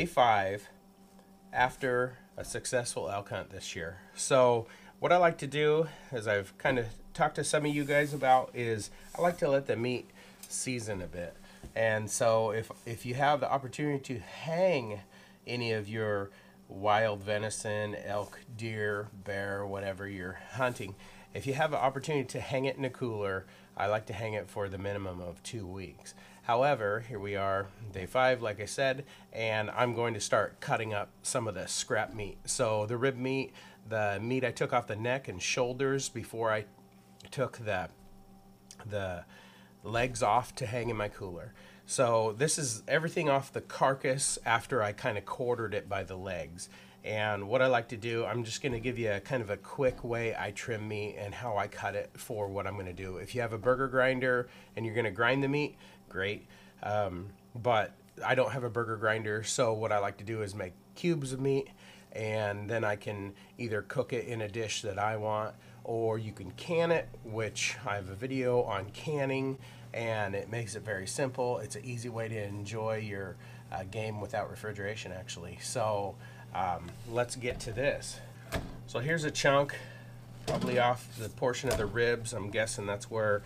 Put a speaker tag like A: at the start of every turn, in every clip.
A: day 5 after a successful elk hunt this year. So what I like to do, as I've kind of talked to some of you guys about, is I like to let the meat season a bit. And so if you have the opportunity to hang any of your wild venison, elk, deer, bear, whatever you're hunting, if you have an opportunity to hang it in a cooler, I like to hang it for the minimum of 2 weeks. However, here we are, day 5, like I said, and I'm going to start cutting up some of the scrap meat. So the rib meat, the meat I took off the neck and shoulders before I took the legs off to hang in my cooler. So this is everything off the carcass after I kind of quartered it by the legs. And what I like to do, I'm just going to give you a kind of a quick way I trim meat and how I cut it for what I'm going to do. If you have a burger grinder and you're going to grind the meat, great. But I don't have a burger grinder, so what I like to do is make cubes of meat, and then I can either cook it in a dish that I want, or you can can it, which I have a video on canning, and it makes it very simple. It's an easy way to enjoy your game without refrigeration, actually. So let's get to this. So here's a chunk, probably off the portion of the ribs. I'm guessing that's where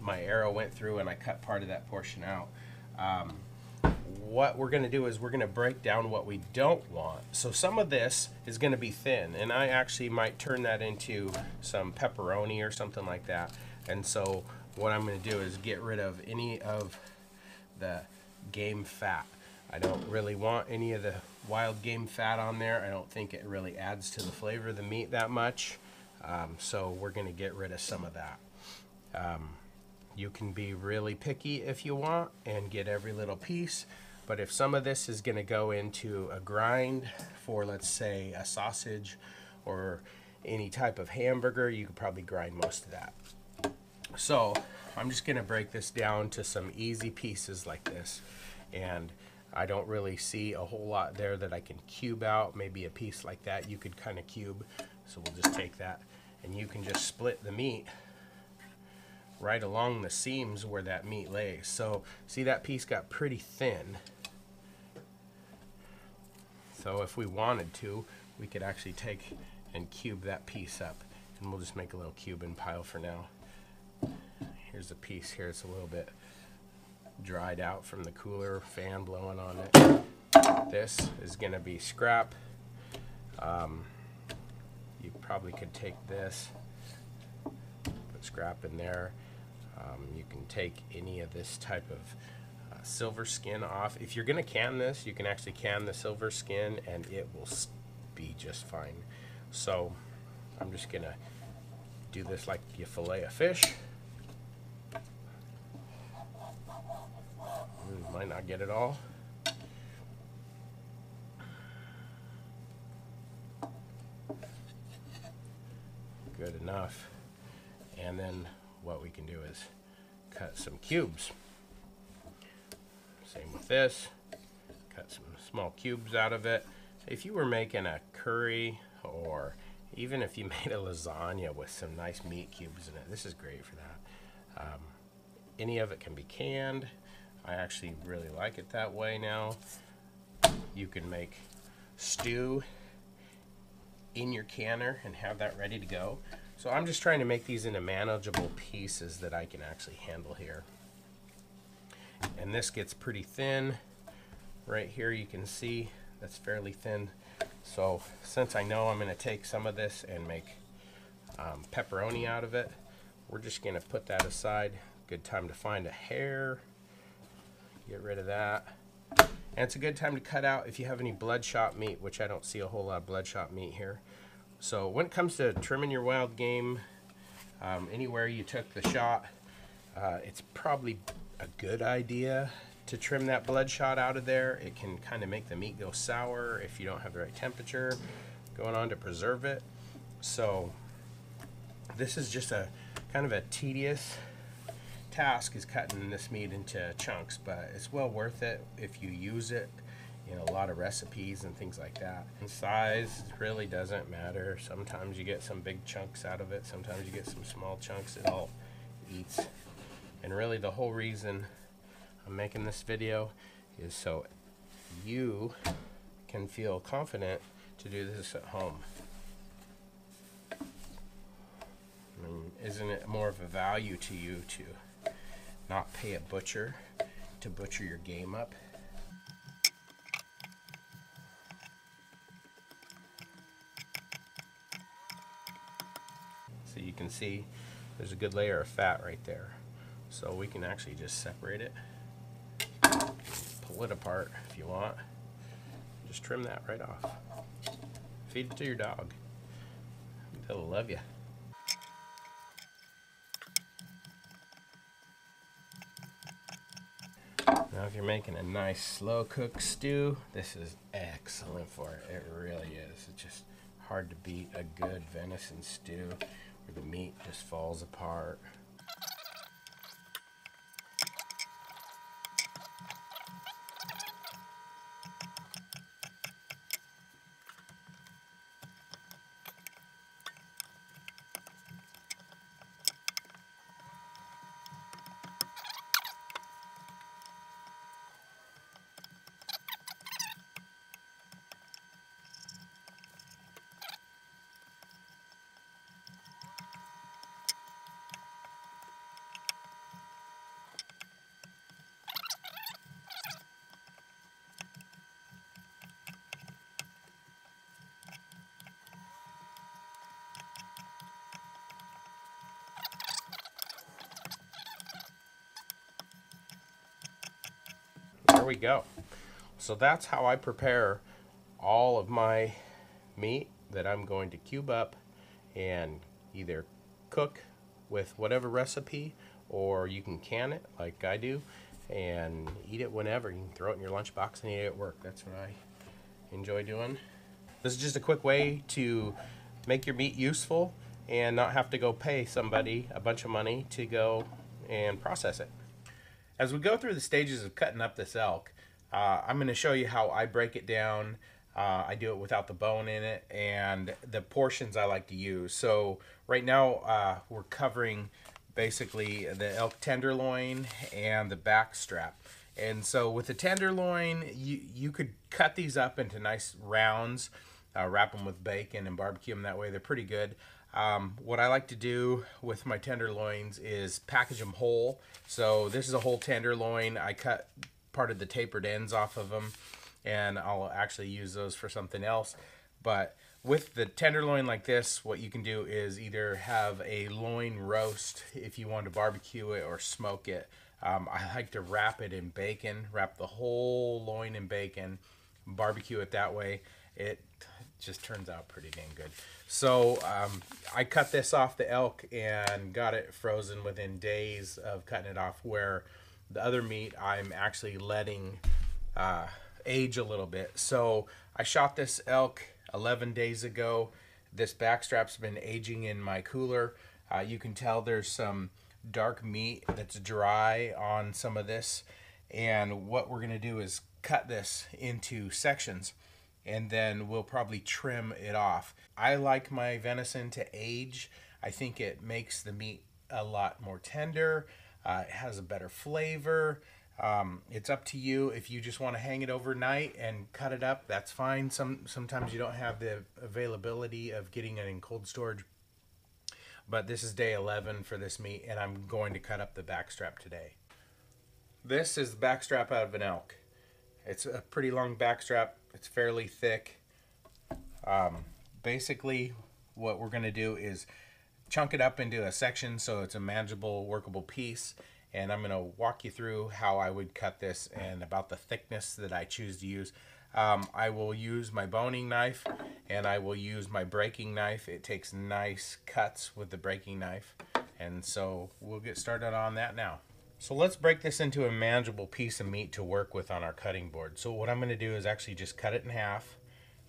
A: my arrow went through, and I cut part of that portion out. What we're going to do is we're going to break down what we don't want. So some of this is going to be thin, and I actually might turn that into some pepperoni or something like that. And so what I'm going to do is get rid of any of the game fat. I don't really want any of the wild game fat on there. I don't think it really adds to the flavor of the meat that much. So we're going to get rid of some of that. You can be really picky if you want and get every little piece, but if some of this is going to go into a grind for, let's say, a sausage or any type of hamburger, you could probably grind most of that. So I'm just going to break this down to some easy pieces like this, and I don't really see a whole lot there that I can cube out. Maybe a piece like that you could kind of cube, so we'll just take that, and you can just split the meat right along the seams where that meat lays. So see, that piece got pretty thin. So if we wanted to, we could actually take and cube that piece up, and we'll just make a little cubing pile for now. Here's a piece here. It's a little bit dried out from the cooler, fan blowing on it. This is going to be scrap. You probably could take this, put scrap in there. You can take any of this type of silver skin off. If you're going to can this, you can actually can the silver skin and it will be just fine. So I'm just going to do this like you fillet a fish. Might not get it all. Good enough. And then what we can do is cut some cubes. Same with this. Cut some small cubes out of it. If you were making a curry, or even if you made a lasagna with some nice meat cubes in it, this is great for that. Any of it can be canned. I actually really like it that way now. You can make stew in your canner and have that ready to go. So I'm just trying to make these into manageable pieces that I can actually handle here. And this gets pretty thin. Right here you can see that's fairly thin. So since I know I'm going to take some of this and make pepperoni out of it, we're just going to put that aside. Good time to find a hair. Get rid of that. And it's a good time to cut out if you have any bloodshot meat, which I don't see a whole lot of bloodshot meat here. So when it comes to trimming your wild game, anywhere you took the shot, it's probably a good idea to trim that bloodshot out of there. It can kind of make the meat go sour if you don't have the right temperature going on to preserve it. So this is just a kind of a tedious task, is cutting this meat into chunks, but it's well worth it if you use it in a lot of recipes and things like that. And size really doesn't matter. Sometimes you get some big chunks out of it, sometimes you get some small chunks. It all eats. And really the whole reason I'm making this video is so you can feel confident to do this at home. I mean, isn't it more of a value to you to not pay a butcher to butcher your game up? So you can see there's a good layer of fat right there. So we can actually just separate it, pull it apart if you want. Just trim that right off. Feed it to your dog. They'll love you. Now if you're making a nice slow cook stew, this is excellent for it. It really is. It's just hard to beat a good venison stew where the meat just falls apart. There we go. So that's how I prepare all of my meat that I'm going to cube up and either cook with whatever recipe, or you can can it like I do and eat it whenever. You can throw it in your lunchbox and eat it at work. That's what I enjoy doing. This is just a quick way to make your meat useful and not have to go pay somebody a bunch of money to go and process it. As we go through the stages of cutting up this elk, I'm going to show you how I break it down. I do it without the bone in it, and the portions I like to use. So right now we're covering basically the elk tenderloin and the back strap. And so with the tenderloin, you could cut these up into nice rounds, wrap them with bacon and barbecue them that way. They're pretty good. What I like to do with my tenderloins is package them whole. So this is a whole tenderloin. I cut part of the tapered ends off of them, and I'll actually use those for something else. But with the tenderloin like this, what you can do is either have a loin roast if you want to barbecue it or smoke it. I like to wrap it in bacon, wrap the whole loin in bacon, barbecue it that way. It just turns out pretty dang good. So I cut this off the elk and got it frozen within days of cutting it off, where the other meat I'm actually letting age a little bit. So I shot this elk 11 days ago. This backstrap's been aging in my cooler. You can tell there's some dark meat that's dry on some of this. And what we're gonna do is cut this into sections, and then we'll probably trim it off. I like my venison to age. I think it makes the meat a lot more tender. It has a better flavor. It's up to you. If you just want to hang it overnight and cut it up, that's fine. Sometimes you don't have the availability of getting it in cold storage. But this is day 11 for this meat, and I'm going to cut up the backstrap today. This is the backstrap out of an elk. It's a pretty long backstrap. It's fairly thick. Basically, what we're going to do is chunk it up into a section so it's a manageable, workable piece. And I'm going to walk you through how I would cut this and about the thickness that I choose to use. I will use my boning knife, and I will use my breaking knife. It takes nice cuts with the breaking knife. And so we'll get started on that now. So let's break this into a manageable piece of meat to work with on our cutting board. So what I'm going to do is actually just cut it in half.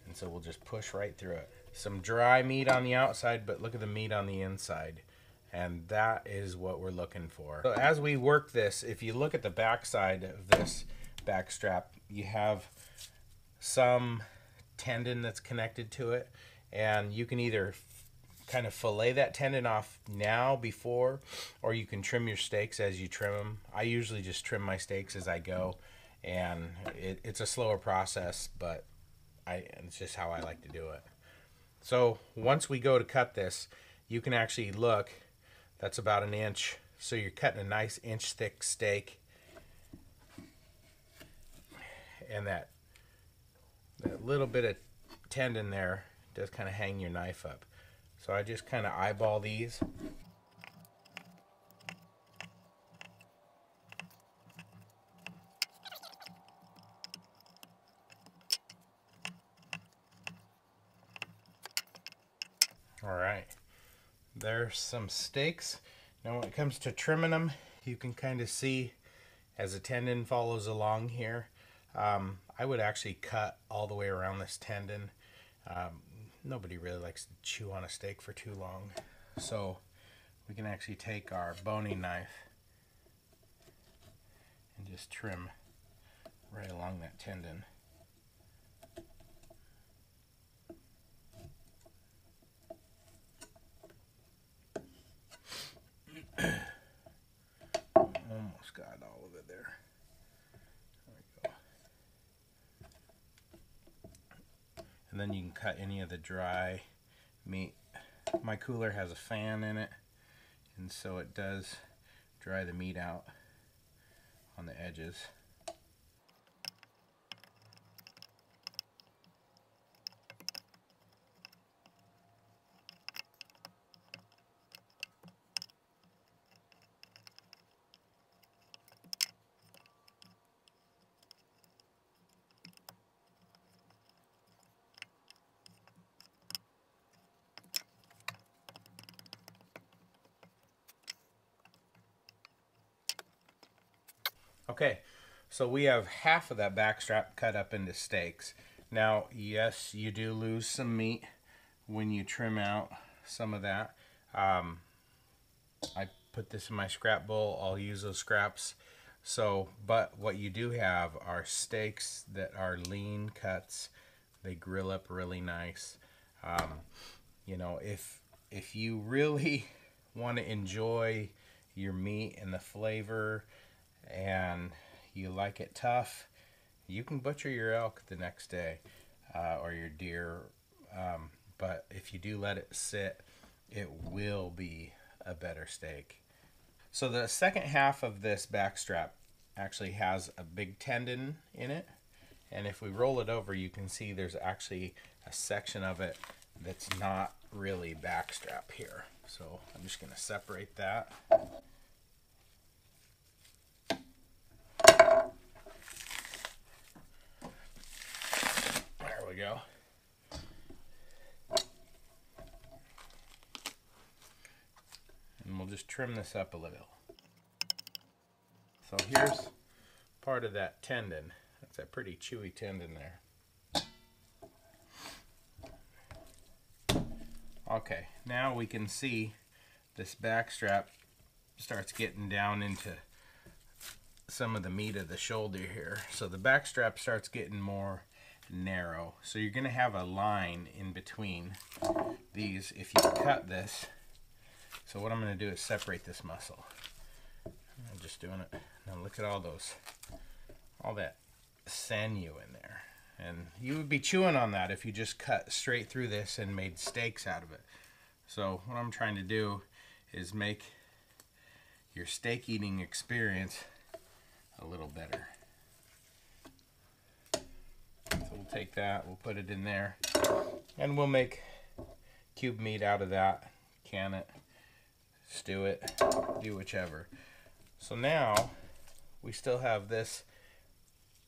A: And so we'll just push right through it. Some dry meat on the outside, but look at the meat on the inside. And that is what we're looking for. So as we work this, if you look at the back side of this back strap, you have some tendon that's connected to it. And you can either kind of fillet that tendon off now before, or you can trim your steaks as you trim them. I usually just trim my steaks as I go, and it's a slower process, but it's just how I like to do it. So once we go to cut this, you can actually look, that's about an inch. So you're cutting a nice inch thick steak. And that little bit of tendon there does kind of hang your knife up. So I just kind of eyeball these. All right, there's some steaks. Now when it comes to trimming them, you can kind of see as the tendon follows along here. I would actually cut all the way around this tendon. Nobody really likes to chew on a steak for too long. So we can actually take our boning knife and just trim right along that tendon. Almost got all of it there. There we go. And then you can cut any of the dry meat. My cooler has a fan in it, and so it does dry the meat out on the edges. Okay, so we have half of that back strap cut up into steaks. Now, yes, you do lose some meat when you trim out some of that. I put this in my scrap bowl. I'll use those scraps. So, but what you do have are steaks that are lean cuts. They grill up really nice. You know, if you really want to enjoy your meat and the flavor, and you like it tough, you can butcher your elk the next day, or your deer. But if you do let it sit, it will be a better steak. So the second half of this back strap actually has a big tendon in it, and if we roll it over, you can see there's actually a section of it that's not really back strap here. So I'm just going to separate that. There we go. And we'll just trim this up a little. So here's part of that tendon. That's a pretty chewy tendon there. Okay, now we can see this back strap starts getting down into some of the meat of the shoulder here. So the back strap starts getting more narrow. So you're going to have a line in between these if you cut this. So what I'm going to do is separate this muscle. I'm just doing it. Now look at all that sinew in there. And you would be chewing on that if you just cut straight through this and made steaks out of it. So what I'm trying to do is make your steak eating experience a little better. So we'll take that, we'll put it in there, and we'll make cube meat out of that, can it, stew it, do whichever. So now we still have this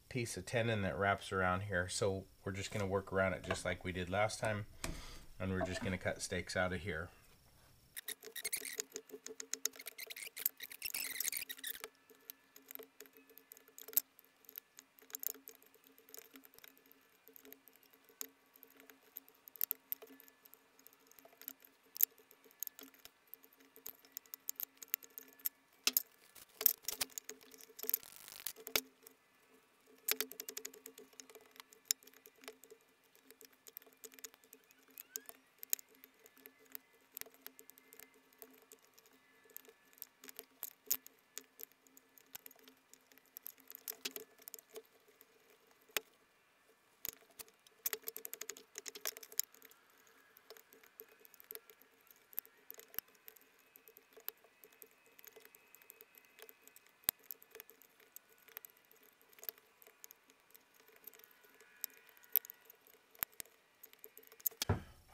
A: piece of tendon that wraps around here, so we're just going to work around it just like we did last time, and we're just going to cut steaks out of here.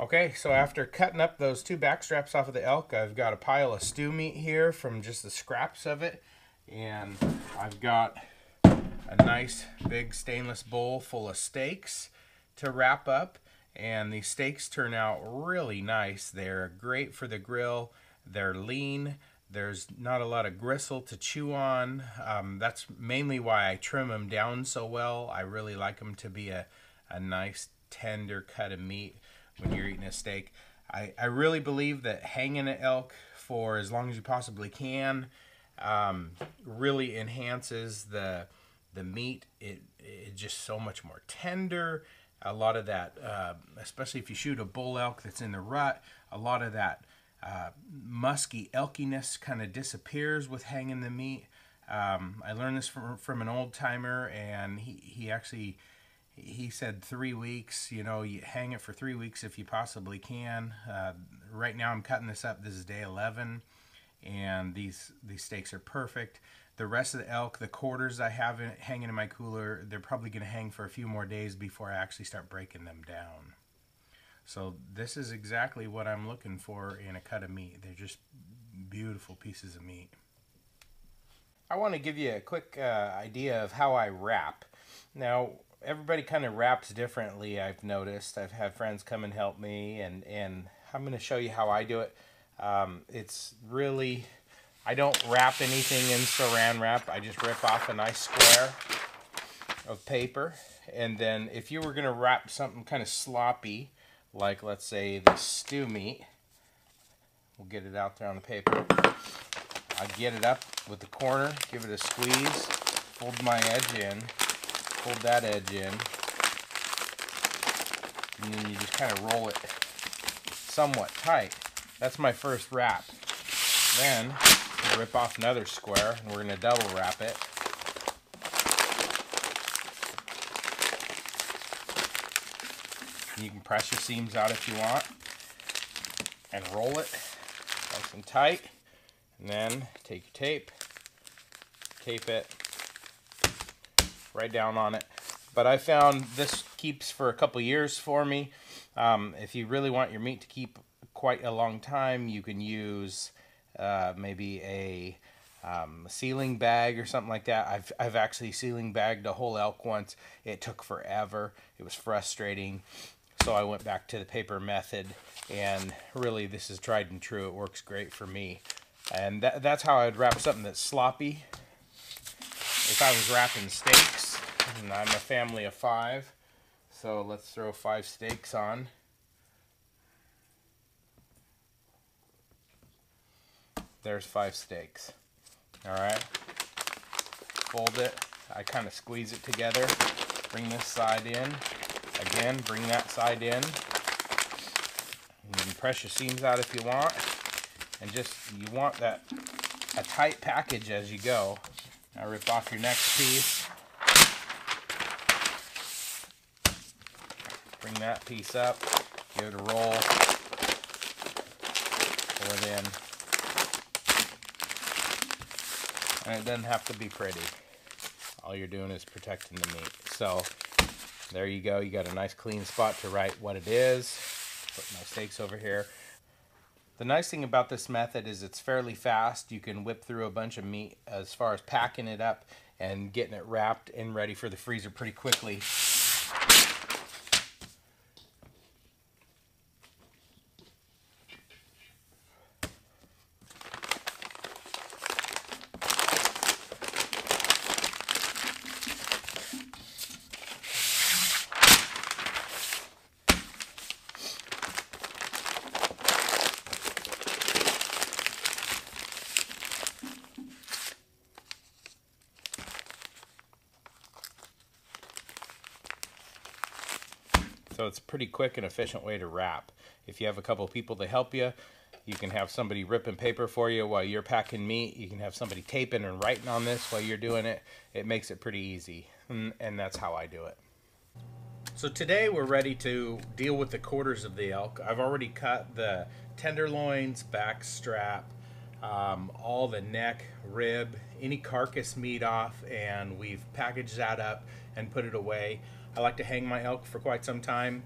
A: Okay, so after cutting up those two back straps off of the elk, I've got a pile of stew meat here from just the scraps of it. And I've got a nice big stainless bowl full of steaks to wrap up. And these steaks turn out really nice. They're great for the grill. They're lean. There's not a lot of gristle to chew on. That's mainly why I trim them down so well. I really like them to be a nice tender cut of meat when you're eating a steak. I really believe that hanging an elk for as long as you possibly can really enhances the meat. It's just so much more tender. A lot of that, especially if you shoot a bull elk that's in the rut, a lot of that musky elkiness kind of disappears with hanging the meat. I learned this from an old timer, and he said 3 weeks. You know, you hang it for 3 weeks if you possibly can. Right now I'm cutting this up. This is day 11, and these steaks are perfect. The rest of the elk, the quarters I have hanging in my cooler, they're probably going to hang for a few more days before I actually start breaking them down. So this is exactly what I'm looking for in a cut of meat. They're just beautiful pieces of meat. I want to give you a quick idea of how I wrap. Now, everybody kind of wraps differently, I've noticed. I've had friends come and help me, and I'm going to show you how I do it. It's really, I don't wrap anything in saran wrap. I just rip off a nice square of paper. And then if you were going to wrap something kind of sloppy, like let's say the stew meat, we'll get it out there on the paper. I'd get it up with the corner, give it a squeeze, fold my edge in, fold that edge in, and then you just kind of roll it somewhat tight. That's my first wrap. Then we'll rip off another square, and we're going to double wrap it. You can press your seams out if you want, and roll it nice and tight. And then take your tape, tape it right down on it. But I found this keeps for a couple years for me. If you really want your meat to keep quite a long time, you can use maybe a sealing bag or something like that. I've actually sealing bagged a whole elk once. It took forever. It was frustrating. So I went back to the paper method, and really this is tried and true. It works great for me. And that's how I'd wrap something that's sloppy. If I was wrapping steaks, and I'm a family of 5, so let's throw 5 steaks on. There's 5 steaks. Alright. Fold it. I kind of squeeze it together. Bring this side in. Again, bring that side in. You can press your seams out if you want. And just, you want that a tight package as you go. Now rip off your next piece. Bring that piece up. Give it a roll. Pull it in. And it doesn't have to be pretty. All you're doing is protecting the meat. So there you go. You got a nice clean spot to write what it is. Put my steaks over here. The nice thing about this method is it's fairly fast. You can whip through a bunch of meat as far as packing it up and getting it wrapped and ready for the freezer pretty quickly. So it's a pretty quick and efficient way to wrap. If you have a couple of people to help you, you can have somebody ripping paper for you while you're packing meat. You can have somebody taping and writing on this while you're doing it. It makes it pretty easy, and that's how I do it. So today we're ready to deal with the quarters of the elk. I've already cut the tenderloins, back strap, all the neck, rib, any carcass meat off, and we've packaged that up and put it away. I like to hang my elk for quite some time.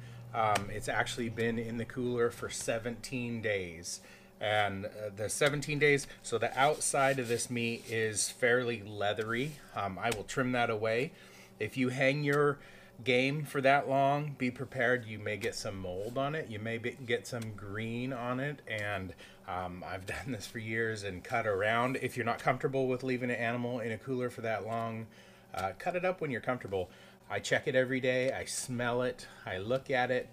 A: It's actually been in the cooler for 17 days. And the 17 days, so the outside of this meat is fairly leathery. I will trim that away. If you hang your game for that long, be prepared. You may get some mold on it. You may get some green on it. And I've done this for years and cut around. If you're not comfortable with leaving an animal in a cooler for that long, cut it up when you're comfortable. I check it every day. I smell it. I look at it.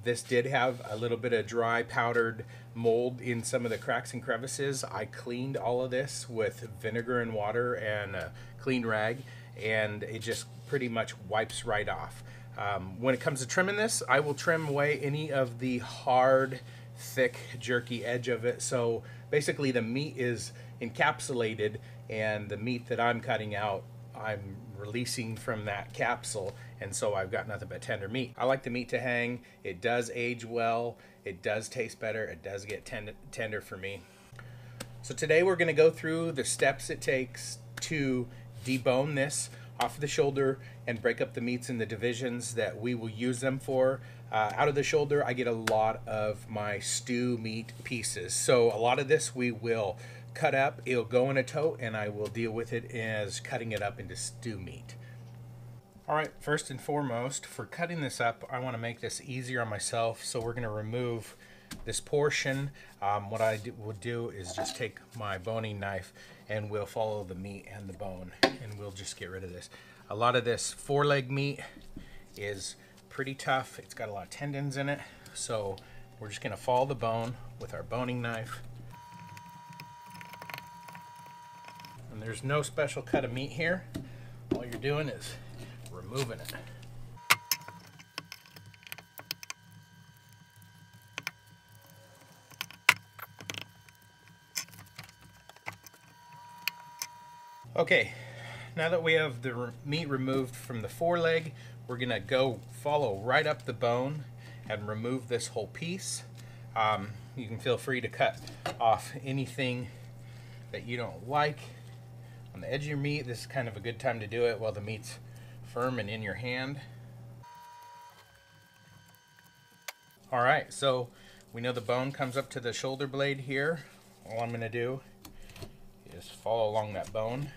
A: This did have a little bit of dry powdered mold in some of the cracks and crevices. I cleaned all of this with vinegar and water and a clean rag, and it just pretty much wipes right off. When it comes to trimming this, I will trim away any of the hard, thick, jerky edge of it. So basically the meat is encapsulated, and the meat that I'm cutting out, I'm releasing from that capsule, and so I've got nothing but tender meat. I like the meat to hang. It does age well. It does taste better. It does get tender for me. So today we're going to go through the steps it takes to debone this off the shoulder and break up the meats in the divisions that we will use them for. Out of the shoulder, I get a lot of my stew meat pieces. So a lot of this we will cut up, it'll go in a tote, and I will deal with it as cutting it up into stew meat. Alright, first and foremost, for cutting this up, I want to make this easier on myself, so we're going to remove this portion. What I will do is just take my boning knife and we'll follow the meat and the bone, and we'll just get rid of this. A lot of this foreleg meat is pretty tough. It's got a lot of tendons in it, so we're just going to follow the bone with our boning knife. And there's no special cut of meat here. All you're doing is removing it. Okay, now that we have the meat removed from the foreleg, we're gonna go follow right up the bone and remove this whole piece. You can feel free to cut off anything that you don't like on the edge of your meat. This is kind of a good time to do it while the meat's firm and in your hand. Alright, so we know the bone comes up to the shoulder blade here. All I'm going to do is follow along that bone.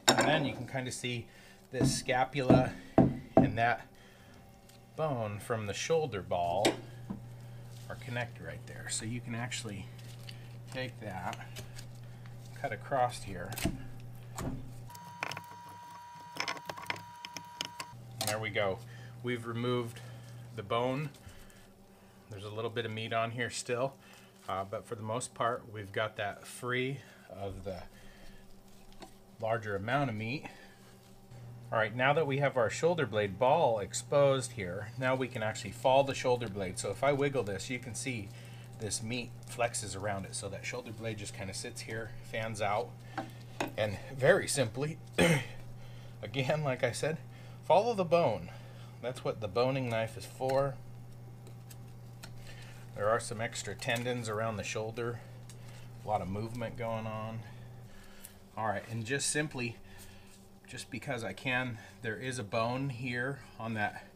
A: And then you can kind of see this scapula and that bone from the shoulder ball are connected right there. So you can actually take that, cut across here. There we go. We've removed the bone. There's a little bit of meat on here still, but for the most part, we've got that free of the larger amount of meat. All right, now that we have our shoulder blade ball exposed here, now we can actually follow the shoulder blade. So if I wiggle this, you can see this meat flexes around it. So that shoulder blade just kind of sits here, fans out, and very simply, again, like I said, follow the bone. That's what the boning knife is for. There are some extra tendons around the shoulder, a lot of movement going on. All right, and just simply, just because I can, there is a bone here on that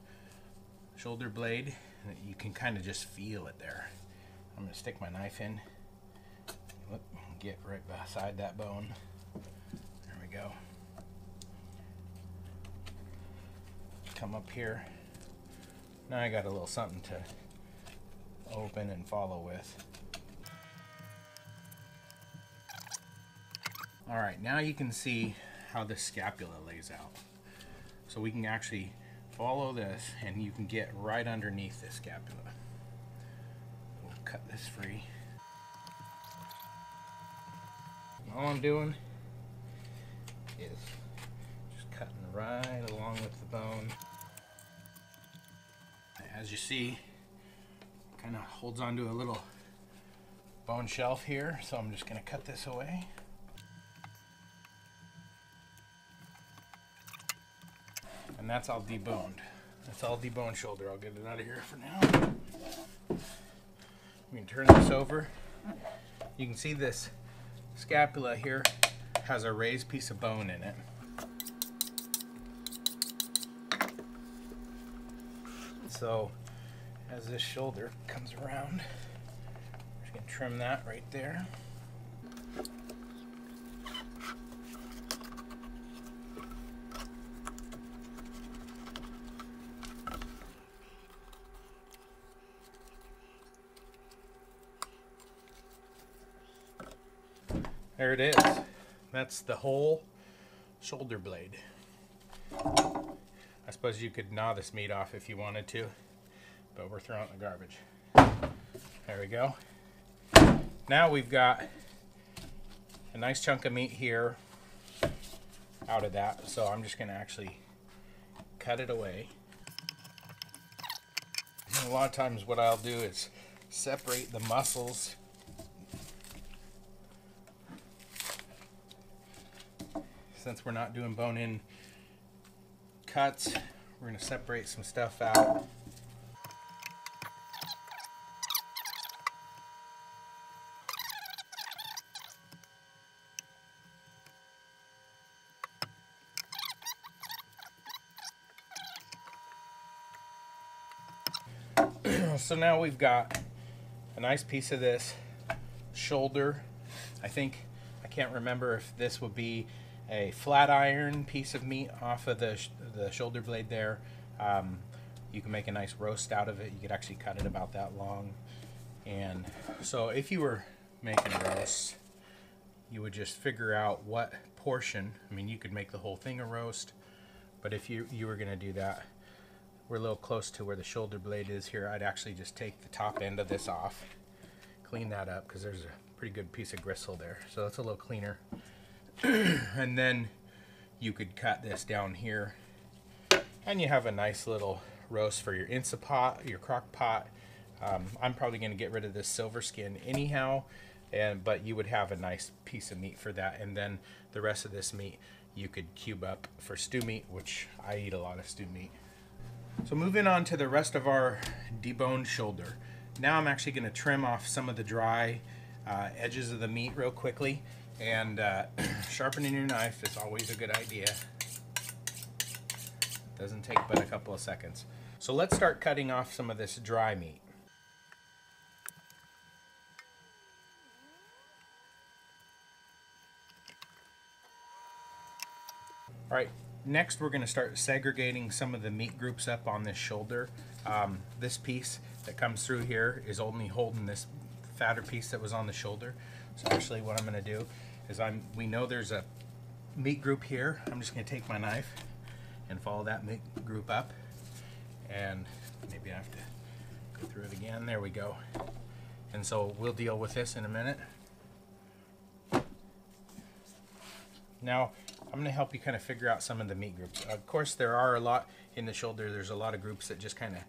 A: shoulder blade. You can kind of just feel it there. I'm going to stick my knife in, get right beside that bone. There we go. Come up here. Now I got a little something to open and follow with. All right, now you can see how the scapula lays out. So we can actually follow this and you can get right underneath this scapula. We'll cut this free. All I'm doing is just cutting right along with the bone. As you see, kind of holds onto a little bone shelf here, so I'm just going to cut this away. And that's all deboned. That's all deboned shoulder. I'll get it out of here for now. We can turn this over. You can see this scapula here has a raised piece of bone in it. And so as this shoulder comes around, we're just going to trim that right there. There it is. That's the whole shoulder blade. I suppose you could gnaw this meat off if you wanted to, but we're throwing it in the garbage. There we go. Now we've got a nice chunk of meat here out of that, so I'm just going to actually cut it away. And a lot of times what I'll do is separate the muscles. Since we're not doing bone-in cuts, we're going to separate some stuff out. So now we've got a nice piece of this shoulder. I can't remember if this would be a flat iron piece of meat off of the shoulder blade there. You can make a nice roast out of it. You could actually cut it about that long. And so if you were making roasts, you would just figure out what portion. I mean, you could make the whole thing a roast, but if you were going to do that, we're a little close to where the shoulder blade is here. I'd actually just take the top end of this off, clean that up, because there's a pretty good piece of gristle there. So that's a little cleaner. And then you could cut this down here, and you have a nice little roast for your Instant Pot, your crock pot. I'm probably going to get rid of this silver skin anyhow, but you would have a nice piece of meat for that. And then the rest of this meat you could cube up for stew meat, which I eat a lot of stew meat. So moving on to the rest of our deboned shoulder. Now I'm actually going to trim off some of the dry edges of the meat real quickly. And sharpening your knife is always a good idea. Doesn't take but a couple of seconds. So let's start cutting off some of this dry meat. All right, next we're going to start segregating some of the meat groups up on this shoulder. This piece that comes through here is only holding this fatter piece that was on the shoulder. So actually what I'm going to do is we know there's a meat group here. I'm just going to take my knife and follow that meat group up. And maybe I have to go through it again. There we go. And so we'll deal with this in a minute. Now, I'm going to help you kind of figure out some of the meat groups. Of course, there are a lot in the shoulder. There's a lot of groups that just kind of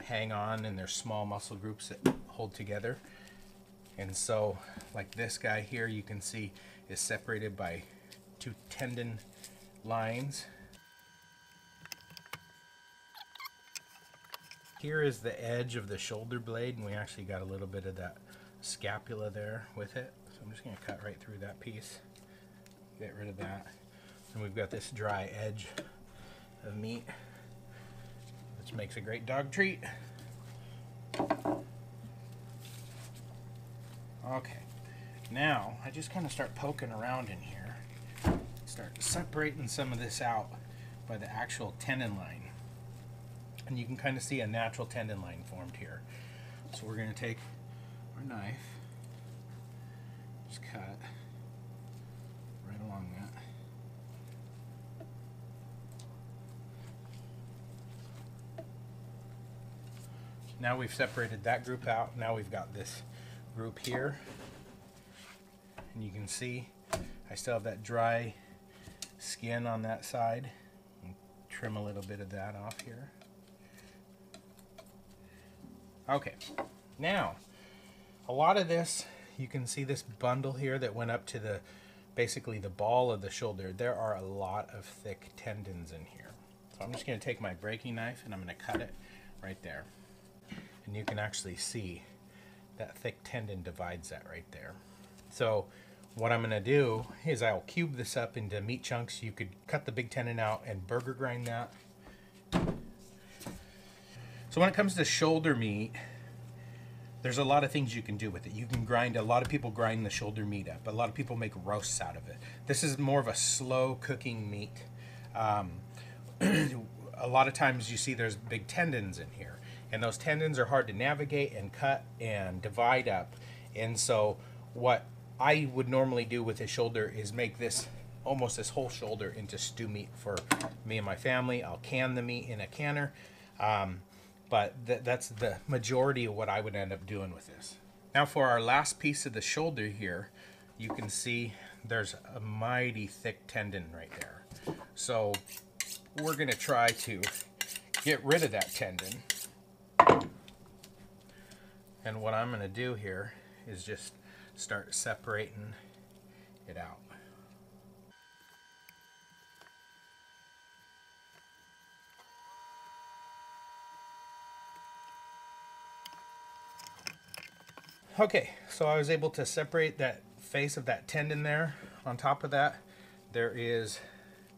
A: hang on, and there's small muscle groups that hold together. And so, like this guy here, you can see is separated by 2 tendon lines. Here is the edge of the shoulder blade, and we actually got a little bit of that scapula there with it. So I'm just going to cut right through that piece, get rid of that. And we've got this dry edge of meat, which makes a great dog treat. Okay, now I just kind of start poking around in here, start separating some of this out by the actual tendon line. And you can kind of see a natural tendon line formed here. So we're going to take our knife, just cut right along that. Now we've separated that group out. Now we've got this group here. And you can see I still have that dry skin on that side. Trim a little bit of that off here. Okay, now a lot of this, you can see this bundle here that went up to basically the ball of the shoulder. There are a lot of thick tendons in here. So I'm just going to take my breaking knife and I'm going to cut it right there. And you can actually see that thick tendon divides that right there. So what I'm going to do is I'll cube this up into meat chunks. You could cut the big tendon out and burger grind that. So when it comes to shoulder meat, there's a lot of things you can do with it. You can grind, a lot of people grind the shoulder meat up. A lot of people make roasts out of it. This is more of a slow cooking meat. A lot of times you see there's big tendons in here, and those tendons are hard to navigate and cut and divide up. And so what I would normally do with a shoulder is make this, almost this whole shoulder, into stew meat for me and my family. I'll can the meat in a canner. But that's the majority of what I would end up doing with this. Now for our last piece of the shoulder here, you can see there's a mighty thick tendon right there. So we're gonna try to get rid of that tendon. And what I'm gonna do here is just start separating it out. Okay, so I was able to separate that face of that tendon there. On top of that, there is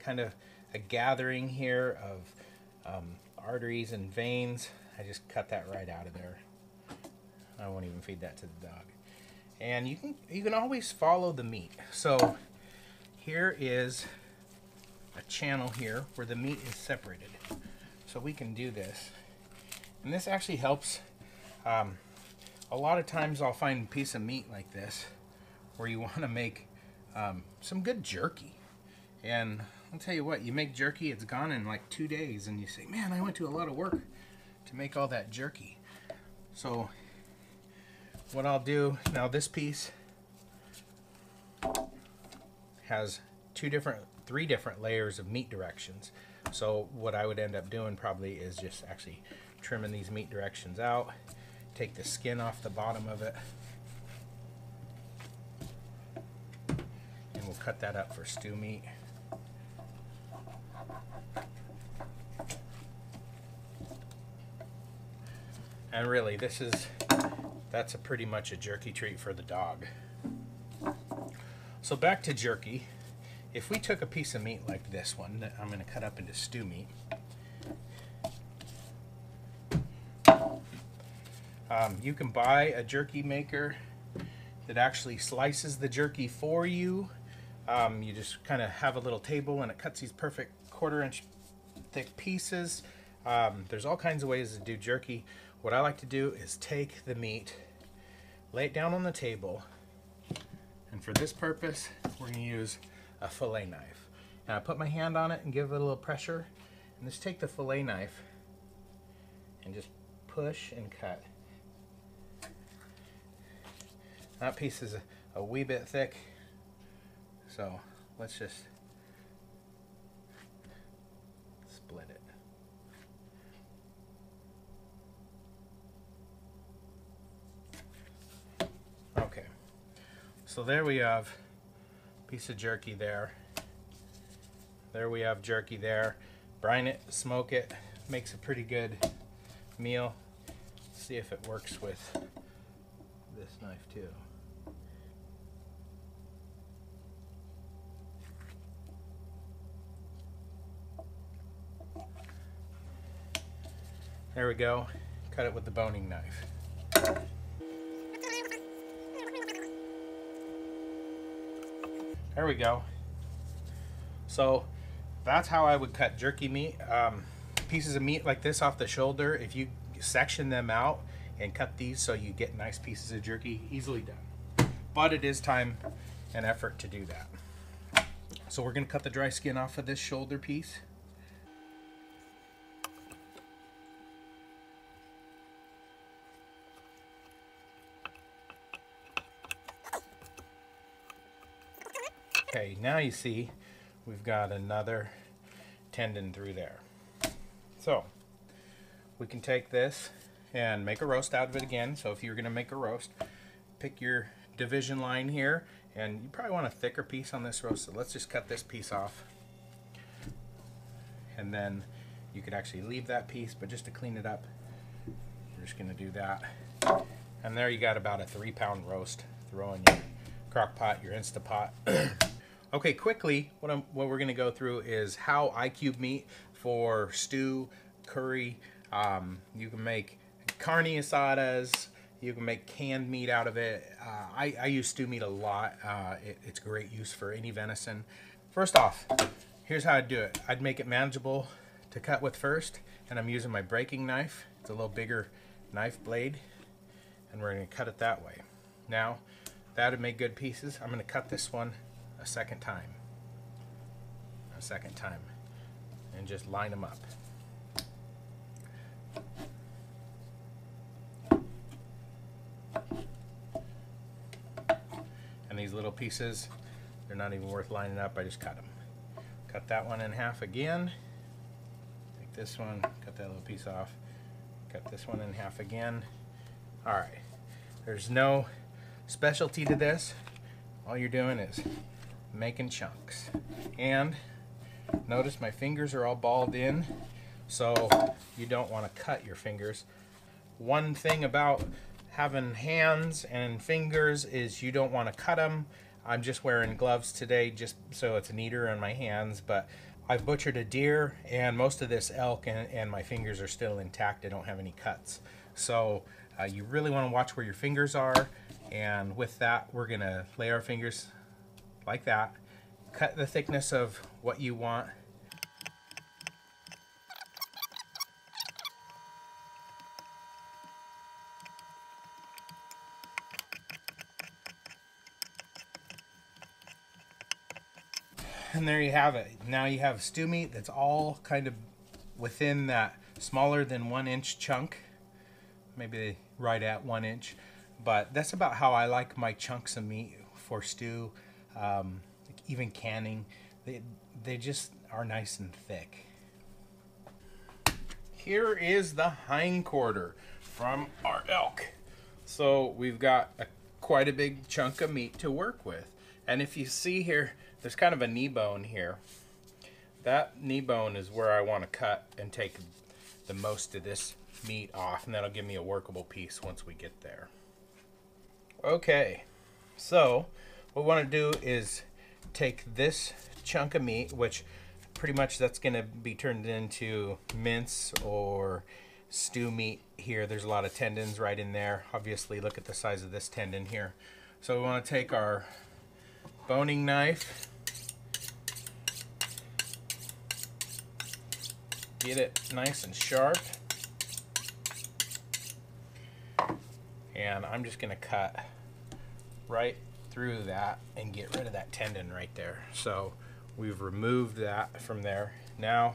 A: kind of a gathering here of arteries and veins. I just cut that right out of there. I won't even feed that to the dog. And you can always follow the meat. So here is a channel here where the meat is separated. So we can do this. And this actually helps. A lot of times I'll find a piece of meat like this where you want to make some good jerky. And I'll tell you what, you make jerky, it's gone in like 2 days, and you say, man, I went to a lot of work to make all that jerky. So what I'll do, now this piece has three different layers of meat directions. So what I would end up doing probably is just actually trimming these meat directions out. Take the skin off the bottom of it, and we'll cut that up for stew meat. And really, that's pretty much a jerky treat for the dog. So back to jerky. If we took a piece of meat like this one that I'm going to cut up into stew meat, you can buy a jerky maker that actually slices the jerky for you. You just kind of have a little table and it cuts these perfect 1/4 inch thick pieces. There's all kinds of ways to do jerky. What I like to do is take the meat, lay it down on the table, and for this purpose we're going to use a fillet knife. And I put my hand on it and give it a little pressure, and just take the fillet knife and just push and cut. That piece is a wee bit thick, so let's just split it. Okay, so there we have a piece of jerky there. There we have jerky there. Brine it, smoke it, makes a pretty good meal. Let's see if it works with this knife too. There we go. Cut it with the boning knife. There we go. So that's how I would cut jerky meat. Pieces of meat like this off the shoulder, if you section them out and cut these so you get nice pieces of jerky, easily done. But it is time and effort to do that. So we're going to cut the dry skin off of this shoulder piece. Okay, now you see we've got another tendon through there. So we can take this and make a roast out of it again. So if you're going to make a roast, pick your division line here, and you probably want a thicker piece on this roast. So let's just cut this piece off. And then you could actually leave that piece, but just to clean it up, you're just going to do that. And there you got about a 3-pound roast. Throw in your crock pot, your Instapot. Okay, quickly, what we're going to go through is how I cube meat for stew, curry,
B: You can make carne asadas. You can make canned meat out of it. I use stew meat a lot. It's great use for any venison. First off, here's how I'd do it. I'd make it manageable to cut with first, and I'm using my breaking knife. It's a little bigger knife blade, and we're going to cut it that way. Now, that would make good pieces. I'm going to cut this one a second time, and just line them up. And these little pieces, they're not even worth lining up. I just cut them. Cut that one in half again. Take this one, cut that little piece off. Cut this one in half again. All right. There's no specialty to this. All you're doing is making chunks. And notice my fingers are all balled in, so you don't want to cut your fingers. One thing about having hands and fingers is you don't want to cut them. I'm just wearing gloves today just so it's neater on my hands, but I've butchered a deer and most of this elk and my fingers are still intact. I don't have any cuts. So you really want to watch where your fingers are, and with that we're going to lay our fingers like that. Cut the thickness of what you want. And there you have it. Now you have stew meat that's all kind of within that smaller than 1 inch chunk, maybe right at 1 inch, but that's about how I like my chunks of meat for stew. Even canning, they just are nice and thick. Here is the hindquarter from our elk. So we've got quite a big chunk of meat to work with. And if you see here, there's kind of a knee bone here. That knee bone is where I want to cut and take the most of this meat off, and that'll give me a workable piece once we get there. Okay, so what we want to do is take this chunk of meat, which pretty much that's going to be turned into mince or stew meat here. There's a lot of tendons right in there. Obviously, look at the size of this tendon here. So we want to take our boning knife, get it nice and sharp, and I'm just going to cut right through that and get rid of that tendon right there. So we've removed that from there. Now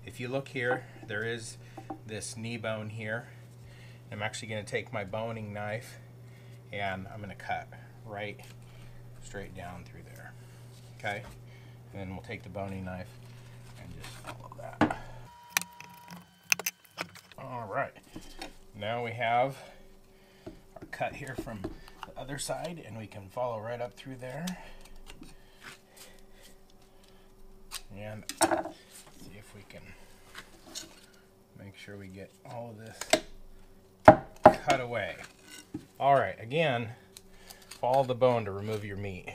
B: if you look here, there is this knee bone here. I'm actually going to take my boning knife and I'm going to cut right straight down through there. Okay, and then we'll take the boning knife and just follow that. All right, now we have our cut here from the other side, and we can follow right up through there and see if we can make sure we get all of this cut away. All right, again, follow the bone to remove your meat.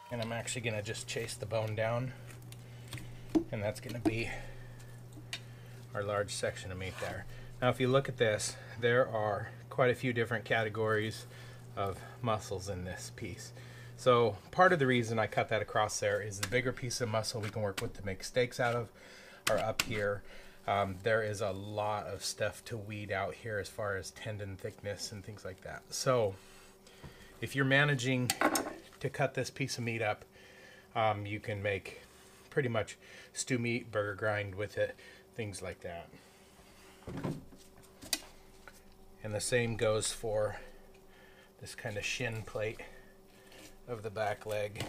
B: And I'm actually going to just chase the bone down, and that's going to be our large section of meat there. Now if you look at this, there are quite a few different categories of muscles in this piece. So part of the reason I cut that across there is the bigger piece of muscle we can work with to make steaks out of are up here. There is a lot of stuff to weed out here as far as tendon thickness and things like that. So if you're managing to cut this piece of meat up, you can make pretty much stew meat, burger grind with it, things like that. And the same goes for this kind of shin plate of the back leg.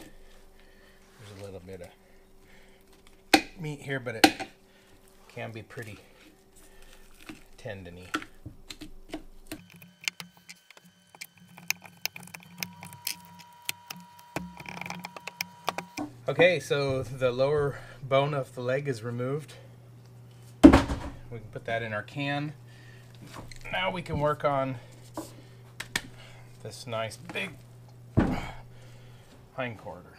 B: There's a little bit of meat here, but it can be pretty tendony. Okay, so the lower bone of the leg is removed. We can put that in our can. Now we can work on this nice big hindquarter.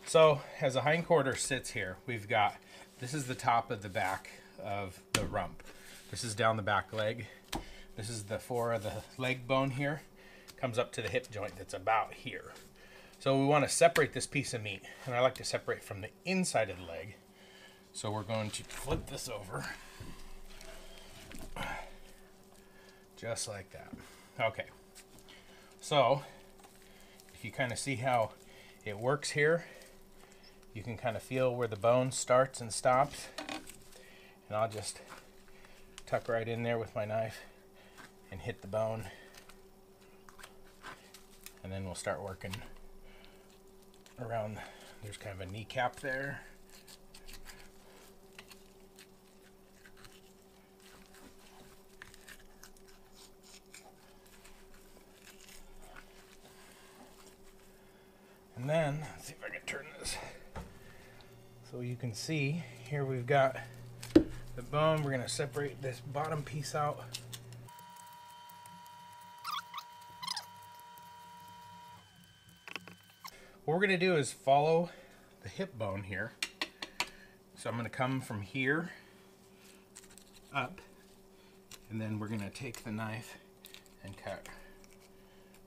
B: So as a hindquarter sits here, we've got, this is the top of the back of the rump. This is down the back leg. This is the fore of the leg bone here. Comes up to the hip joint that's about here. So we want to separate this piece of meat, and I like to separate from the inside of the leg. So we're going to flip this over. Just like that. Okay. So if you kind of see how it works here, you can kind of feel where the bone starts and stops. And I'll just tuck right in there with my knife and hit the bone. And then we'll start working around. There's kind of a kneecap there. And then, let's see if I can turn this. So you can see, here we've got the bone. We're going to separate this bottom piece out. What we're going to do is follow the hip bone here. So I'm going to come from here up, and then we're going to take the knife and cut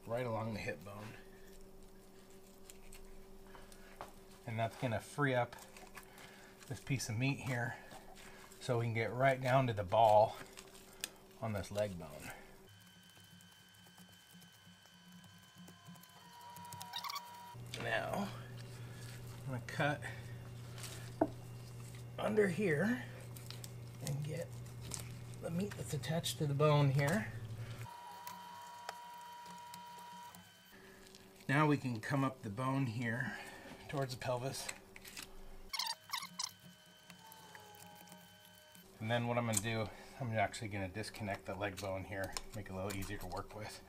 B: right along the hip bone. And that's going to free up this piece of meat here so we can get right down to the ball on this leg bone. Now, I'm going to cut under here and get the meat that's attached to the bone here. Now we can come up the bone here towards the pelvis. And then what I'm going to do, I'm actually going to disconnect the leg bone here, make it a little easier to work with.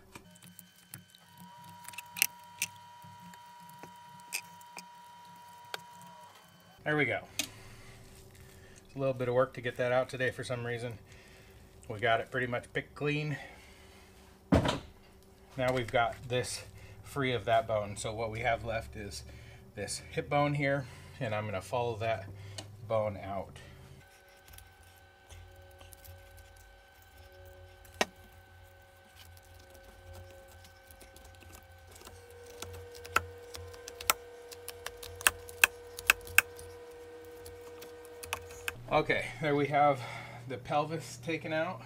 B: There we go. It's a little bit of work to get that out today for some reason. We got it pretty much picked clean. Now we've got this free of that bone. So what we have left is this hip bone here, and I'm going to follow that bone out. Okay, there we have the pelvis taken out.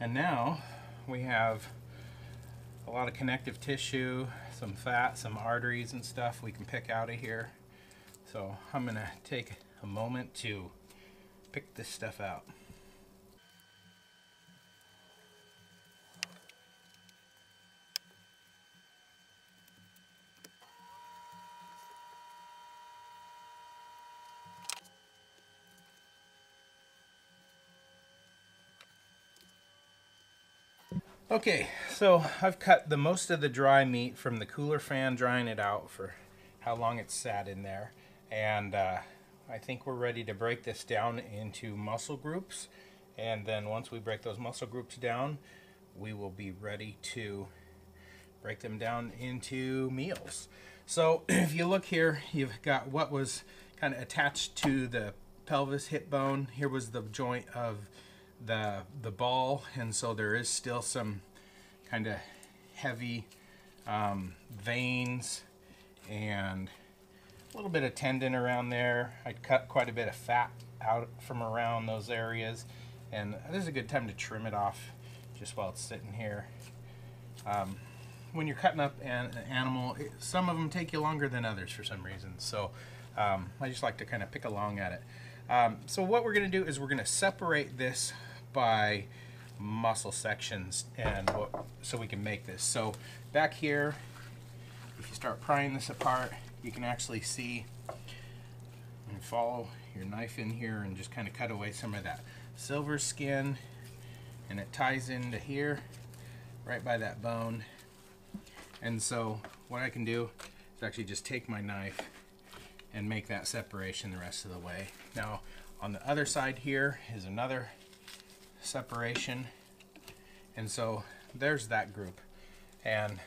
B: And now we have a lot of connective tissue, some fat, some arteries and stuff we can pick out of here. So I'm going to take a moment to pick this stuff out. Okay, so I've cut the most of the dry meat from the cooler fan, drying it out for how long it's sat in there. And I think we're ready to break this down into muscle groups. And then once we break those muscle groups down, we will be ready to break them down into meals. So if you look here, you've got what was kind of attached to the pelvis hip bone. Here was the joint of the ball, and so there is still some kind of heavy veins and a little bit of tendon around there. I cut quite a bit of fat out from around those areas, and this is a good time to trim it off just while it's sitting here. When you're cutting up an animal, some of them take you longer than others for some reason, so I just like to kind of pick along at it. So what we're going to do is we're going to separate this by muscle sections, and so we can make this. So back here, if you start prying this apart, you can actually see and follow your knife in here and just kind of cut away some of that silver skin, and it ties into here right by that bone. And so what I can do is actually just take my knife and make that separation the rest of the way. Now on the other side here is another separation, and so there's that group. And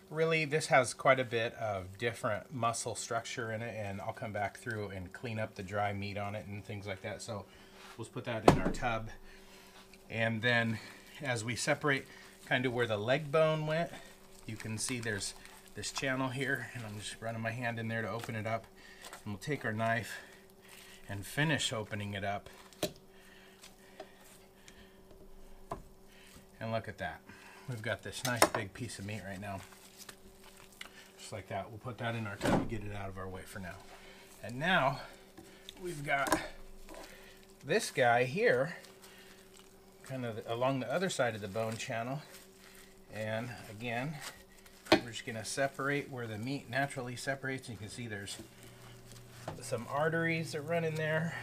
B: really, this has quite a bit of different muscle structure in it, and I'll come back through and clean up the dry meat on it and things like that. So we'll put that in our tub. And then as we separate kind of where the leg bone went, you can see there's this channel here, and I'm just running my hand in there to open it up. And we'll take our knife and finish opening it up. And look at that. We've got this nice big piece of meat right now. Just like that. We'll put that in our tub and get it out of our way for now. And now we've got this guy here, kind of along the other side of the bone channel. And again, we're just going to separate where the meat naturally separates. You can see there's some arteries that run in there.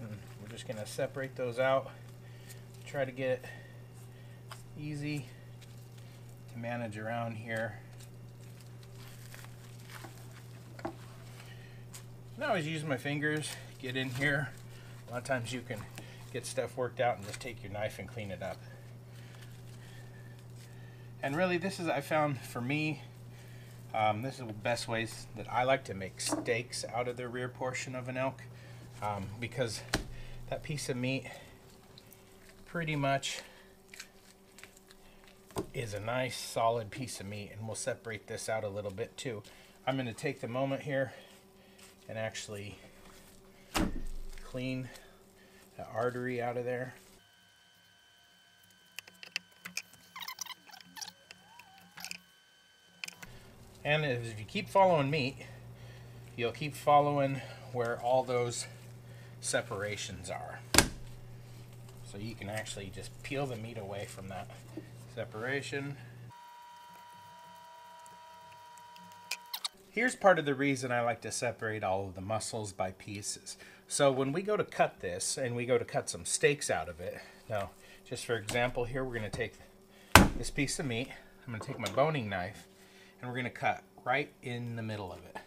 B: And we're just going to separate those out. Try to get it easy to manage around here. And I always use my fingers, get in here. A lot of times you can get stuff worked out and just take your knife and clean it up. And really, this is, I found for me, this is the best ways that I like to make steaks out of the rear portion of an elk, because that piece of meat pretty much is a nice solid piece of meat. And we'll separate this out a little bit too. I'm going to take the moment here and actually clean the artery out of there. And if you keep following meat, you'll keep following where all those separations are. So you can actually just peel the meat away from that separation. Here's part of the reason I like to separate all of the muscles by pieces. So when we go to cut this, and we go to cut some steaks out of it, now, just for example, here we're going to take this piece of meat, I'm going to take my boning knife, and we're going to cut right in the middle of it.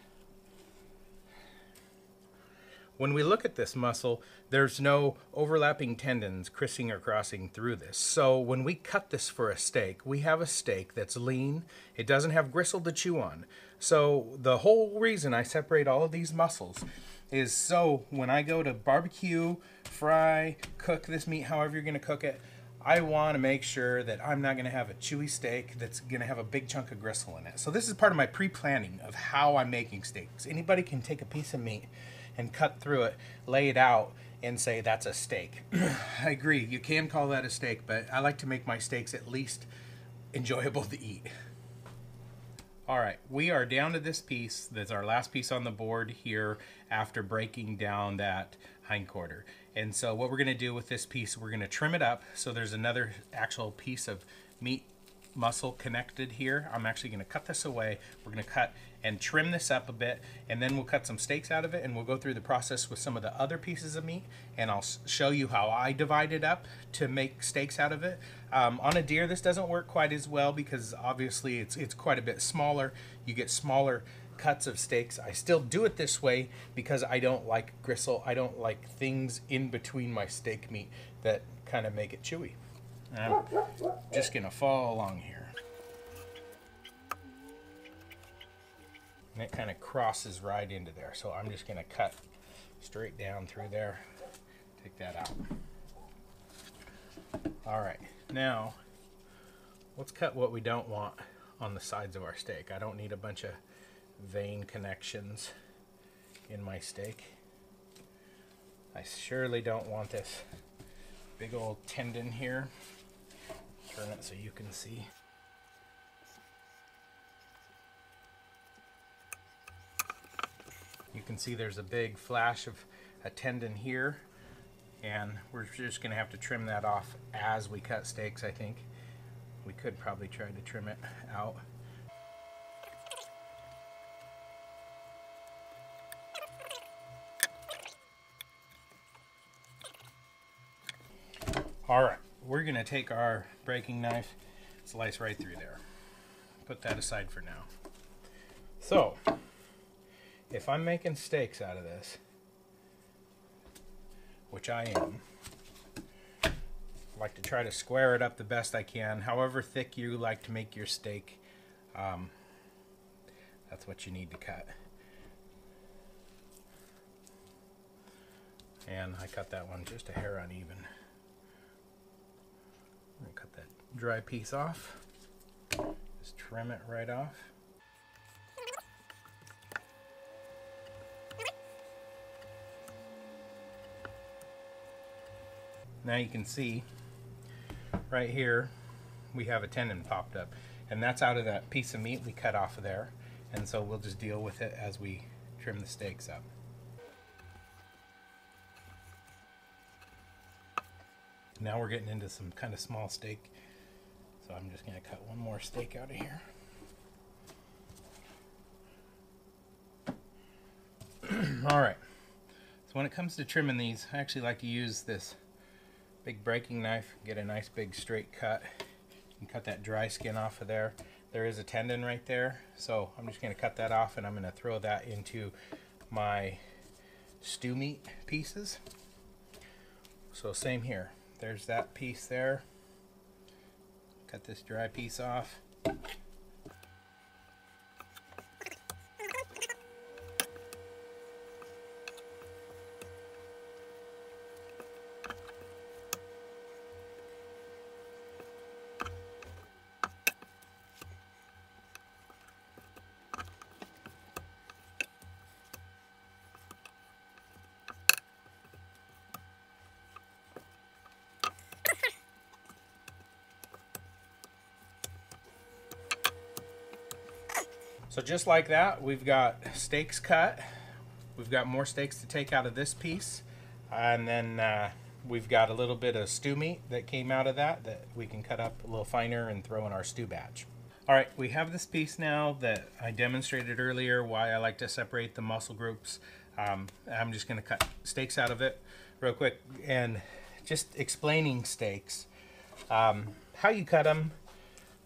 B: When we look at this muscle, there's no overlapping tendons crissing or crossing through this. So when we cut this for a steak, we have a steak that's lean. It doesn't have gristle to chew on. So the whole reason I separate all of these muscles is so when I go to barbecue, fry, cook this meat, however you're going to cook it, I want to make sure that I'm not going to have a chewy steak that's going to have a big chunk of gristle in it. So this is part of my pre-planning of how I'm making steaks. Anybody can take a piece of meat and cut through it, lay it out, and say that's a steak. I agree, you can call that a steak, but I like to make my steaks at least enjoyable to eat. All right, we are down to this piece. That's our last piece on the board here after breaking down that hindquarter. And so what we're gonna do with this piece, we're gonna trim it up so there's another actual piece of meat muscle connected here. I'm actually going to cut this away. We're going to cut and trim this up a bit, and then we'll cut some steaks out of it, and we'll go through the process with some of the other pieces of meat, and I'll show you how I divide it up to make steaks out of it. On a deer, this doesn't work quite as well because obviously it's quite a bit smaller. You get smaller cuts of steaks. I still do it this way because I don't like gristle. I don't like things in between my steak meat that kind of make it chewy. I'm just gonna follow along here. And it kind of crosses right into there. So I'm just gonna cut straight down through there. Take that out. All right, now let's cut what we don't want on the sides of our steak. I don't need a bunch of vein connections in my steak. I surely don't want this big old tendon here. Turn it so you can see. You can see there's a big flash of a tendon here, and we're just going to have to trim that off as we cut steaks, I think. We could probably try to trim it out. All right, we're going to take our breaking knife, slice right through there. Put that aside for now. So, if I'm making steaks out of this, which I am, like to try to square it up the best I can. However thick you like to make your steak, that's what you need to cut. And I cut that one just a hair uneven. I'm gonna cut that dry piece off. Just trim it right off. Now you can see right here we have a tendon popped up, and that's out of that piece of meat we cut off of there, and so we'll just deal with it as we trim the steaks up. Now we're getting into some kind of small steak, so I'm just going to cut one more steak out of here. Alright, so when it comes to trimming these, I actually like to use this big breaking knife, get a nice big straight cut. You can cut that dry skin off of there. There is a tendon right there, so I'm just going to cut that off, and I'm going to throw that into my stew meat pieces. So same here. There's that piece there. Cut this dry piece off. So just like that, we've got steaks cut. We've got more steaks to take out of this piece. And then we've got a little bit of stew meat that came out of that we can cut up a little finer and throw in our stew batch. All right, we have this piece now that I demonstrated earlier why I like to separate the muscle groups. I'm just going to cut steaks out of it real quick, and just explaining steaks. How you cut them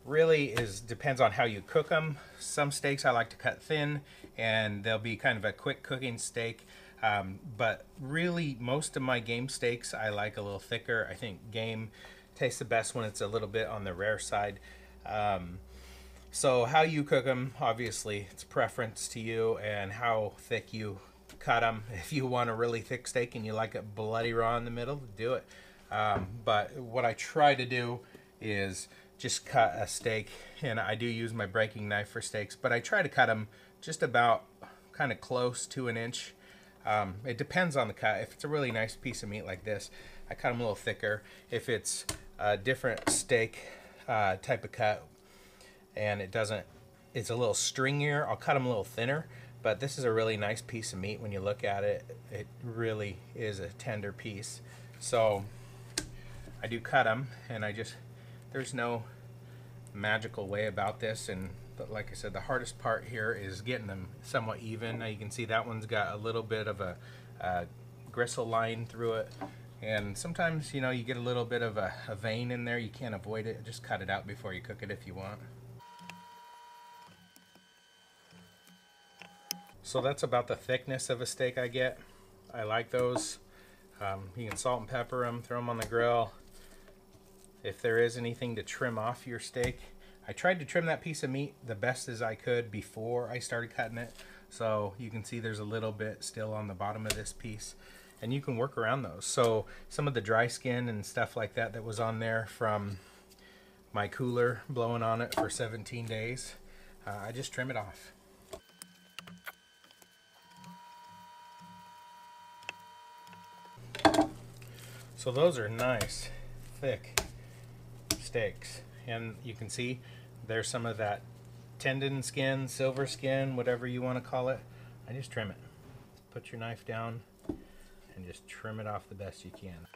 B: really depends on how you cook them. Some steaks I like to cut thin, and they'll be kind of a quick cooking steak. But really, most of my game steaks I like a little thicker. I think game tastes the best when it's a little bit on the rare side. So how you cook them, obviously, it's preference to you and how thick you cut them. If you want a really thick steak and you like it bloody raw in the middle, do it. But what I try to do is just cut a steak, and I do use my breaking knife for steaks, but I try to cut them just about kind of close to an inch. It depends on the cut. If it's a really nice piece of meat like this, I cut them a little thicker. If it's a different steak type of cut and it's a little stringier, I'll cut them a little thinner. But this is a really nice piece of meat. When you look at it, it really is a tender piece. So I do cut them, and there's no magical way about this, but like I said, the hardest part here is getting them somewhat even. Now you can see that one's got a little bit of a gristle line through it, and sometimes you get a little bit of a vein in there. You can't avoid it. Just cut it out before you cook it if you want. So that's about the thickness of a steak I get. I like those. You can salt and pepper them, throw them on the grill. If there is anything to trim off your steak, I tried to trim that piece of meat the best as I could before I started cutting it. So you can see there's a little bit still on the bottom of this piece, and you can work around those. So some of the dry skin and stuff like that was on there from my cooler blowing on it for 17 days, I just trim it off. So those are nice, thick steaks, and you can see there's some of that tendon skin, silver skin, whatever you want to call it. I just trim it. Put your knife down and just trim it off the best you can.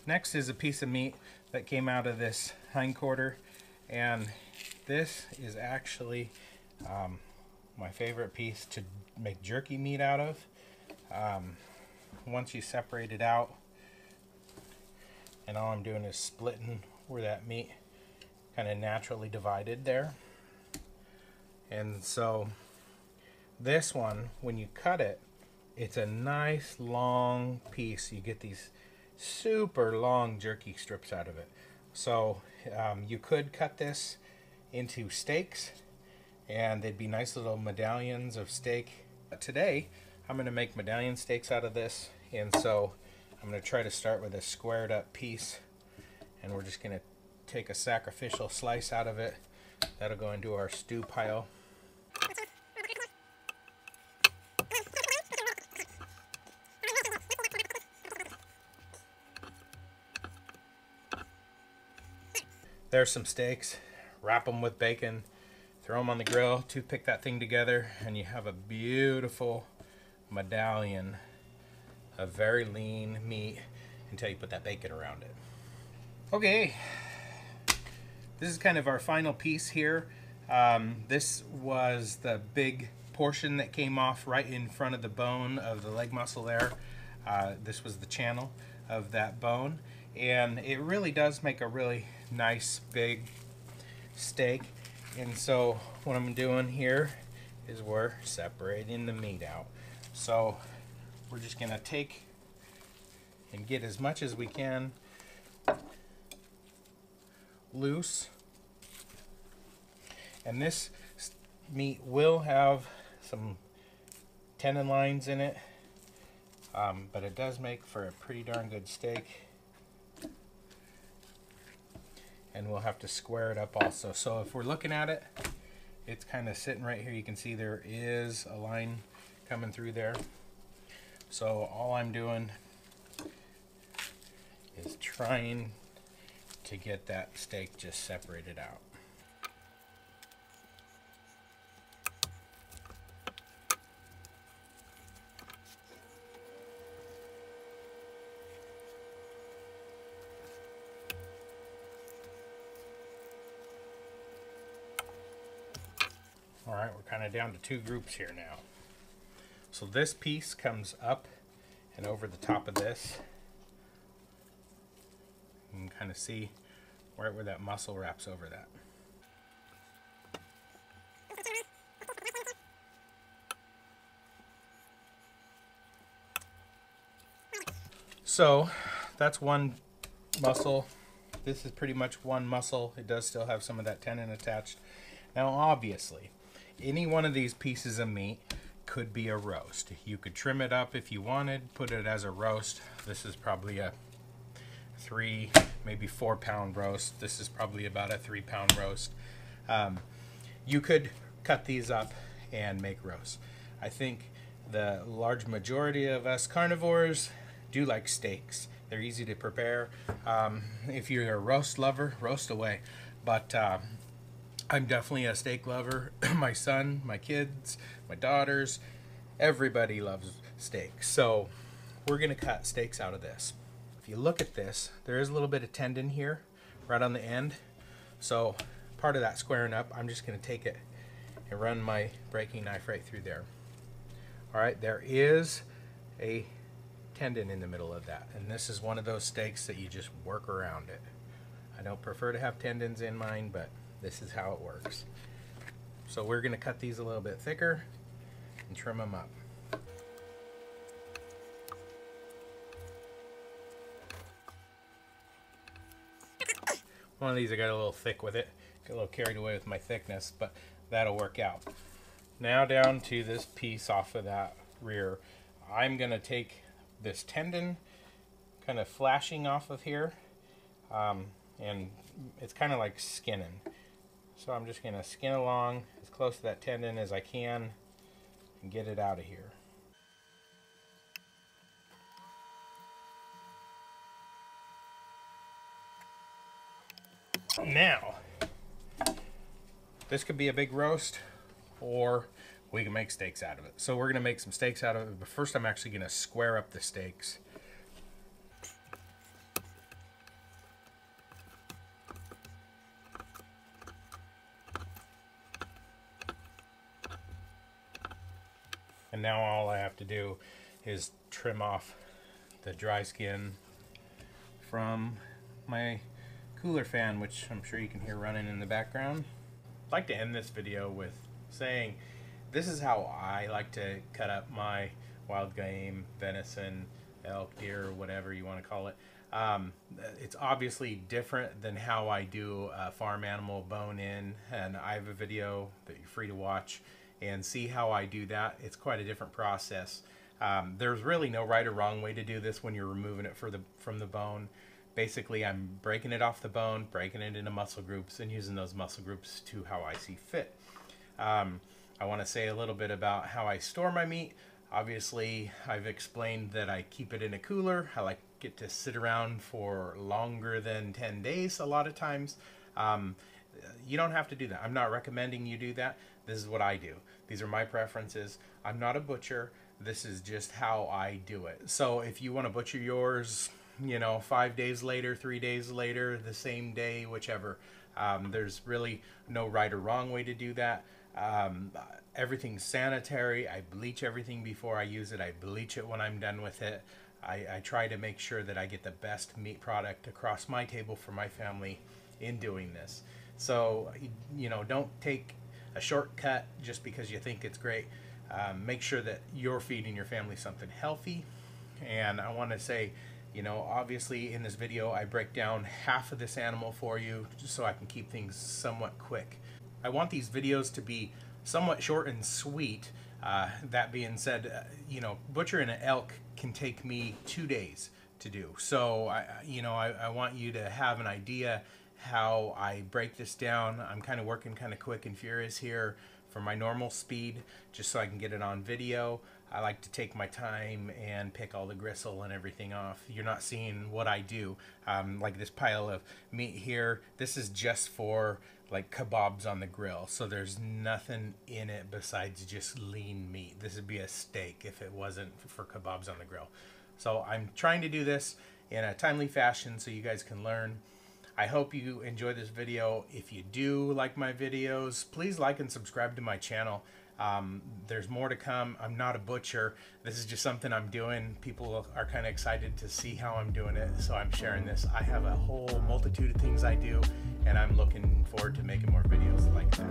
B: Next is a piece of meat that came out of this hindquarter, and this is actually my favorite piece to make jerky meat out of. Once you separate it out, and all I'm doing is splitting where that meat kind of naturally divided there. And so this one, when you cut it, it's a nice long piece. You get these super long jerky strips out of it. So you could cut this into steaks, and they'd be nice little medallions of steak. Today, I'm going to make medallion steaks out of this, and so I'm going to try to start with a squared up piece, and we're just going to take a sacrificial slice out of it. That'll go into our stew pile. There's some steaks. Wrap them with bacon, throw them on the grill, toothpick that thing together, and you have a beautiful medallion of very lean meat until you put that bacon around it. Okay, this is kind of our final piece here. This was the big portion that came off right in front of the bone of the leg muscle there. This was the channel of that bone, and it really does make a really nice big steak. And so what I'm doing here is we're separating the meat out. So we're just gonna take and get as much as we can loose. And this meat will have some tenderloins in it, but it does make for a pretty darn good steak. And we'll have to square it up also. So if we're looking at it, it's kind of sitting right here. You can see there is a line coming through there. So all I'm doing is trying to get that steak just separated out. Alright, we're kind of down to two groups here now. So this piece comes up and over the top of this. You can kind of see right where that muscle wraps over that. So that's one muscle. This is pretty much one muscle. It does still have some of that tendon attached. Now obviously, any one of these pieces of meat could be a roast. You could trim it up if you wanted, put it as a roast. This is probably a 3, maybe 4 pound roast. This is probably about a 3 pound roast. You could cut these up and make roasts. I think the large majority of us carnivores do like steaks. They're easy to prepare. If you're a roast lover, roast away. But I'm definitely a steak lover. My son, my kids, my daughters, everybody loves steak. So we're gonna cut steaks out of this. If you look at this, there is a little bit of tendon here, right on the end. So part of that squaring up, I'm just gonna take it and run my breaking knife right through there. All right, there is a tendon in the middle of that. And this is one of those steaks that you just work around it. I don't prefer to have tendons in mine, but this is how it works. So we're going to cut these a little bit thicker and trim them up. One of these I got a little thick with it. Got a little carried away with my thickness, but that'll work out. Now down to this piece off of that rear. I'm going to take this tendon kind of flashing off of here, and it's kind of like skinning. So I'm just going to skin along as close to that tendon as I can and get it out of here. Now, this could be a big roast, or we can make steaks out of it. So we're going to make some steaks out of it, but first I'm actually going to square up the steaks. And now all I have to do is trim off the dry skin from my cooler fan, which I'm sure you can hear running in the background. I'd like to end this video with saying this is how I like to cut up my wild game, venison, elk, deer, whatever you want to call it. It's obviously different than how I do a farm animal bone in, and I have a video that you're free to watch and see how I do that. It's quite a different process. There's really no right or wrong way to do this when you're removing it from the bone. Basically, I'm breaking it off the bone, breaking it into muscle groups, and using those muscle groups to how I see fit. I want to say a little bit about how I store my meat. Obviously, I've explained that I keep it in a cooler. I like it to sit around for longer than 10 days a lot of times. You don't have to do that. I'm not recommending you do that. This is what I do. These are my preferences. I'm not a butcher. This is just how I do it. So if you want to butcher yours, 5 days later, 3 days later, the same day, whichever, there's really no right or wrong way to do that. Everything's sanitary. I bleach everything before I use it. I bleach it when I'm done with it. I try to make sure that I get the best meat product across my table for my family in doing this. So, don't take a shortcut just because you think it's great. Make sure that you're feeding your family something healthy. And I want to say, obviously in this video, I break down half of this animal for you just so I can keep things somewhat quick. I want these videos to be somewhat short and sweet. That being said, butchering an elk can take me 2 days to do. So, I want you to have an idea how I break this down. I'm kind of working kind of quick and furious here for my normal speed, just so I can get it on video. I like to take my time and pick all the gristle and everything off. You're not seeing what I do. Like this pile of meat here, this is just for like kebabs on the grill. So there's nothing in it besides just lean meat. This would be a steak if it wasn't for kebabs on the grill. So I'm trying to do this in a timely fashion so you guys can learn. I hope you enjoy this video. If you do like my videos, please like and subscribe to my channel. There's more to come. I'm not a butcher. This is just something I'm doing. People are kind of excited to see how I'm doing it, so I'm sharing this. I have a whole multitude of things I do, and I'm looking forward to making more videos like that.